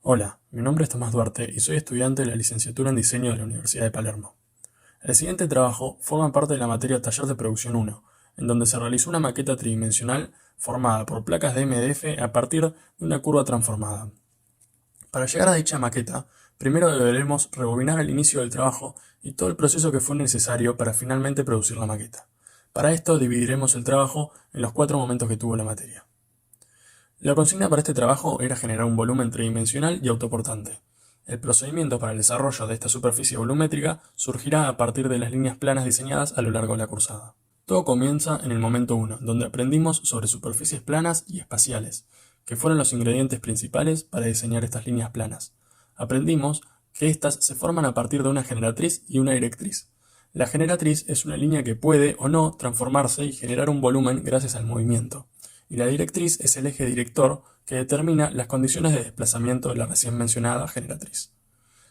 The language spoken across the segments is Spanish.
Hola, mi nombre es Tomás Duarte y soy estudiante de la licenciatura en Diseño de la Universidad de Palermo. El siguiente trabajo forma parte de la materia Taller de Producción 1, en donde se realizó una maqueta tridimensional formada por placas de MDF a partir de una curva transformada. Para llegar a dicha maqueta, primero deberemos rebobinar el inicio del trabajo y todo el proceso que fue necesario para finalmente producir la maqueta. Para esto dividiremos el trabajo en los 4 momentos que tuvo la materia. La consigna para este trabajo era generar un volumen tridimensional y autoportante. El procedimiento para el desarrollo de esta superficie volumétrica surgirá a partir de las líneas planas diseñadas a lo largo de la cursada. Todo comienza en el momento 1, donde aprendimos sobre superficies planas y espaciales, que fueron los ingredientes principales para diseñar estas líneas planas. Aprendimos que éstas se forman a partir de una generatriz y una directriz. La generatriz es una línea que puede o no transformarse y generar un volumen gracias al movimiento, y la directriz es el eje director que determina las condiciones de desplazamiento de la recién mencionada generatriz.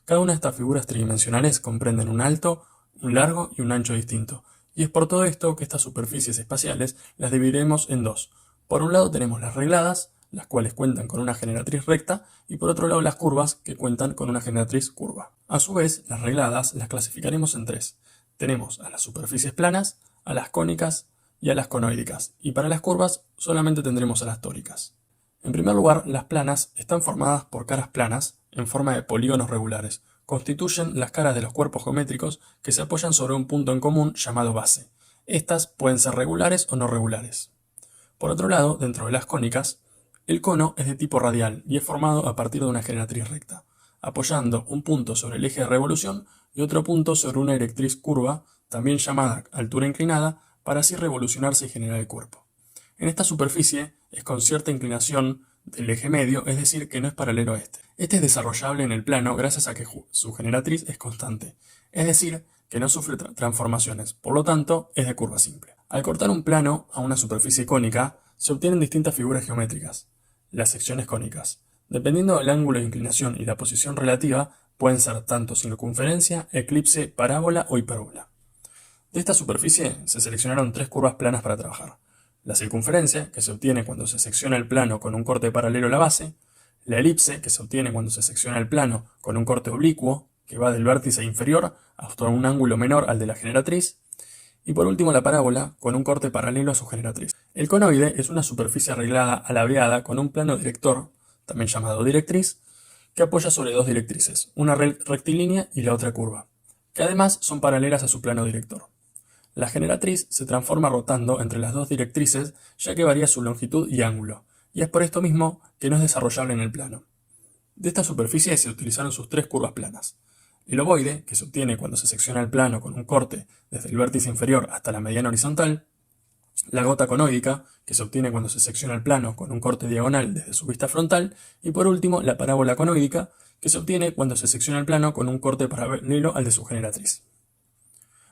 Cada una de estas figuras tridimensionales comprenden un alto, un largo y un ancho distinto, y es por todo esto que estas superficies espaciales las dividiremos en dos. Por un lado tenemos las regladas, las cuales cuentan con una generatriz recta, y por otro lado las curvas, que cuentan con una generatriz curva. A su vez, las regladas las clasificaremos en tres. Tenemos a las superficies planas, a las cónicas y a las conoídicas, y para las curvas solamente tendremos a las tóricas. En primer lugar, las planas están formadas por caras planas en forma de polígonos regulares. Constituyen las caras de los cuerpos geométricos que se apoyan sobre un punto en común llamado base. Estas pueden ser regulares o no regulares. Por otro lado, dentro de las cónicas, el cono es de tipo radial y es formado a partir de una generatriz recta, apoyando un punto sobre el eje de revolución y otro punto sobre una directriz curva, también llamada altura inclinada, para así revolucionarse y generar el cuerpo. En esta superficie es con cierta inclinación del eje medio, es decir, que no es paralelo a este. Este es desarrollable en el plano gracias a que su generatriz es constante, es decir, que no sufre transformaciones, por lo tanto es de curva simple. Al cortar un plano a una superficie cónica, se obtienen distintas figuras geométricas. Las secciones cónicas, dependiendo del ángulo de inclinación y la posición relativa, pueden ser tanto circunferencia, eclipse, parábola o hipérbola. De esta superficie se seleccionaron 3 curvas planas para trabajar. La circunferencia, que se obtiene cuando se secciona el plano con un corte paralelo a la base; la elipse, que se obtiene cuando se secciona el plano con un corte oblicuo, que va del vértice inferior hasta un ángulo menor al de la generatriz; y por último la parábola, con un corte paralelo a su generatriz. El conoide es una superficie arreglada alabeada con un plano director, también llamado directriz, que apoya sobre 2 directrices, una rectilínea y la otra curva, que además son paralelas a su plano director. La generatriz se transforma rotando entre las 2 directrices, ya que varía su longitud y ángulo, y es por esto mismo que no es desarrollable en el plano. De esta superficie se utilizaron sus 3 curvas planas. El ovoide, que se obtiene cuando se secciona el plano con un corte desde el vértice inferior hasta la mediana horizontal; la gota conoidica, que se obtiene cuando se secciona el plano con un corte diagonal desde su vista frontal; y por último la parábola conoidica, que se obtiene cuando se secciona el plano con un corte paralelo al de su generatriz.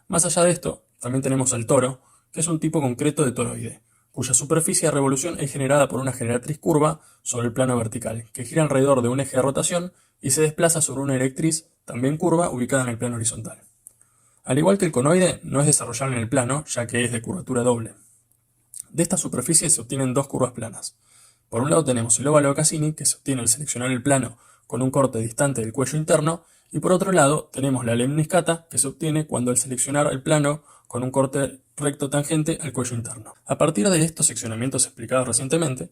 Más allá de esto, también tenemos al toro, que es un tipo concreto de toroide, cuya superficie de revolución es generada por una generatriz curva sobre el plano vertical, que gira alrededor de un eje de rotación y se desplaza sobre una directriz, también curva, ubicada en el plano horizontal. Al igual que el conoide, no es desarrollable en el plano, ya que es de curvatura doble. De esta superficie se obtienen 2 curvas planas. Por un lado tenemos el óvalo de Cassini, que se obtiene al seleccionar el plano con un corte distante del cuello interno, y por otro lado tenemos la lemniscata, que se obtiene cuando al seleccionar el plano con un corte recto tangente al cuello interno. A partir de estos seccionamientos explicados recientemente,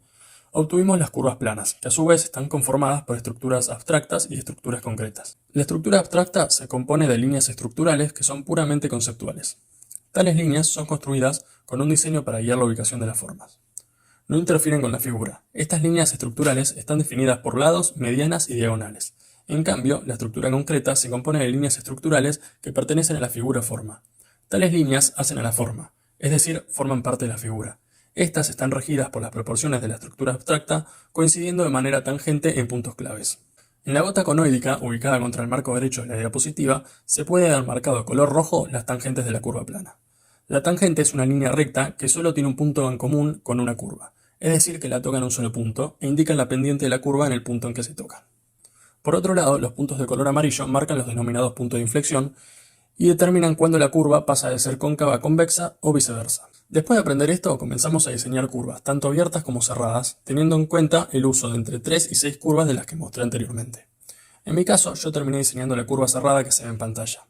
obtuvimos las curvas planas, que a su vez están conformadas por estructuras abstractas y estructuras concretas. La estructura abstracta se compone de líneas estructurales que son puramente conceptuales. Tales líneas son construidas con un diseño para guiar la ubicación de las formas. No interfieren con la figura. Estas líneas estructurales están definidas por lados, medianas y diagonales. En cambio, la estructura concreta se compone de líneas estructurales que pertenecen a la figura forma. Tales líneas hacen a la forma, es decir, forman parte de la figura. Estas están regidas por las proporciones de la estructura abstracta, coincidiendo de manera tangente en puntos claves. En la gota conoídica, ubicada contra el marco derecho de la diapositiva, se puede dar marcado de color rojo las tangentes de la curva plana. La tangente es una línea recta que solo tiene un punto en común con una curva, es decir, que la toca en un solo punto, e indican la pendiente de la curva en el punto en que se tocan. Por otro lado, los puntos de color amarillo marcan los denominados puntos de inflexión y determinan cuándo la curva pasa de ser cóncava a convexa o viceversa. Después de aprender esto, comenzamos a diseñar curvas, tanto abiertas como cerradas, teniendo en cuenta el uso de entre 3 y 6 curvas de las que mostré anteriormente. En mi caso, yo terminé diseñando la curva cerrada que se ve en pantalla.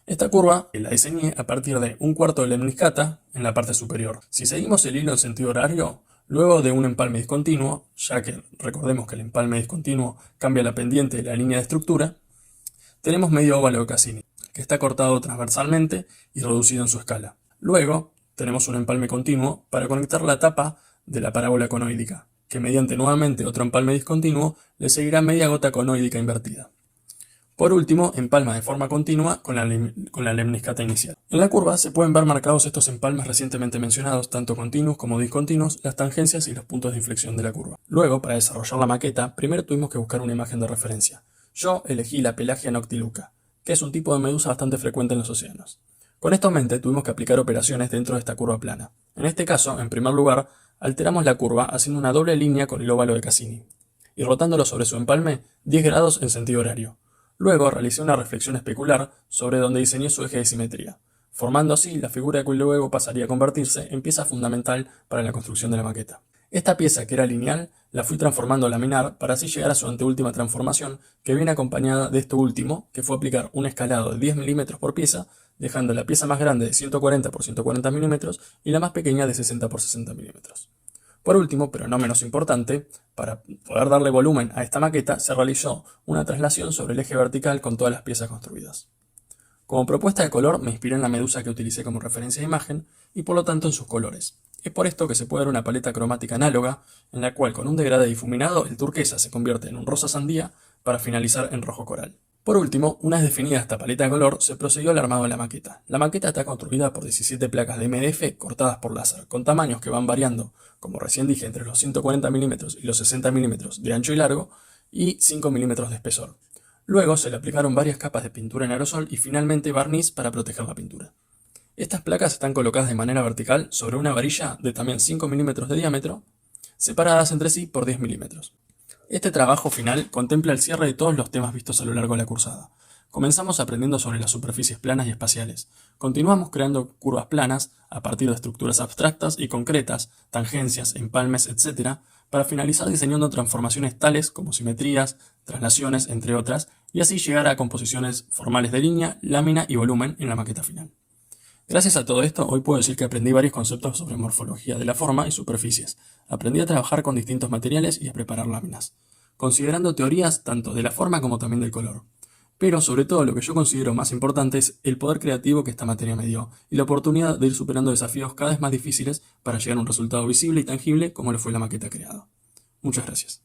Esta curva la diseñé a partir de un cuarto de lemniscata en la parte superior. Si seguimos el hilo en sentido horario, luego de un empalme discontinuo, ya que recordemos que el empalme discontinuo cambia la pendiente de la línea de estructura, tenemos medio óvalo de Cassini, que está cortado transversalmente y reducido en su escala. Luego, tenemos un empalme continuo para conectar la tapa de la parábola conoídica, que mediante nuevamente otro empalme discontinuo le seguirá media gota conoídica invertida. Por último, empalma de forma continua con la lemniscata inicial. En la curva se pueden ver marcados estos empalmes recientemente mencionados, tanto continuos como discontinuos, las tangencias y los puntos de inflexión de la curva. Luego, para desarrollar la maqueta, primero tuvimos que buscar una imagen de referencia. Yo elegí la Pelagia noctiluca, que es un tipo de medusa bastante frecuente en los océanos. Con esto en mente, tuvimos que aplicar operaciones dentro de esta curva plana. En este caso, en primer lugar, alteramos la curva haciendo una doble línea con el óvalo de Cassini y rotándolo sobre su empalme 10 grados en sentido horario. Luego realicé una reflexión especular sobre donde diseñé su eje de simetría, formando así la figura que luego pasaría a convertirse en pieza fundamental para la construcción de la maqueta. Esta pieza, que era lineal, la fui transformando a laminar para así llegar a su anteúltima transformación, que viene acompañada de esto último, que fue aplicar un escalado de 10 mm por pieza, dejando la pieza más grande de 140 por 140 mm y la más pequeña de 60 por 60 mm. Por último, pero no menos importante, para poder darle volumen a esta maqueta se realizó una traslación sobre el eje vertical con todas las piezas construidas. Como propuesta de color me inspiré en la medusa que utilicé como referencia de imagen y por lo tanto en sus colores. Es por esto que se puede ver una paleta cromática análoga en la cual con un degradé difuminado el turquesa se convierte en un rosa sandía para finalizar en rojo coral. Por último, una vez definida esta paleta de color, se procedió al armado de la maqueta. La maqueta está construida por 17 placas de MDF cortadas por láser, con tamaños que van variando, como recién dije, entre los 140 mm y los 60 mm de ancho y largo, y 5 mm de espesor. Luego se le aplicaron varias capas de pintura en aerosol y finalmente barniz para proteger la pintura. Estas placas están colocadas de manera vertical sobre una varilla de también 5 mm de diámetro, separadas entre sí por 10 mm. Este trabajo final contempla el cierre de todos los temas vistos a lo largo de la cursada. Comenzamos aprendiendo sobre las superficies planas y espaciales. Continuamos creando curvas planas a partir de estructuras abstractas y concretas, tangencias, empalmes, etc., para finalizar diseñando transformaciones tales como simetrías, traslaciones, entre otras, y así llegar a composiciones formales de línea, lámina y volumen en la maqueta final. Gracias a todo esto, hoy puedo decir que aprendí varios conceptos sobre morfología de la forma y superficies. Aprendí a trabajar con distintos materiales y a preparar láminas, considerando teorías tanto de la forma como también del color. Pero sobre todo lo que yo considero más importante es el poder creativo que esta materia me dio y la oportunidad de ir superando desafíos cada vez más difíciles para llegar a un resultado visible y tangible como lo fue la maqueta creada. Muchas gracias.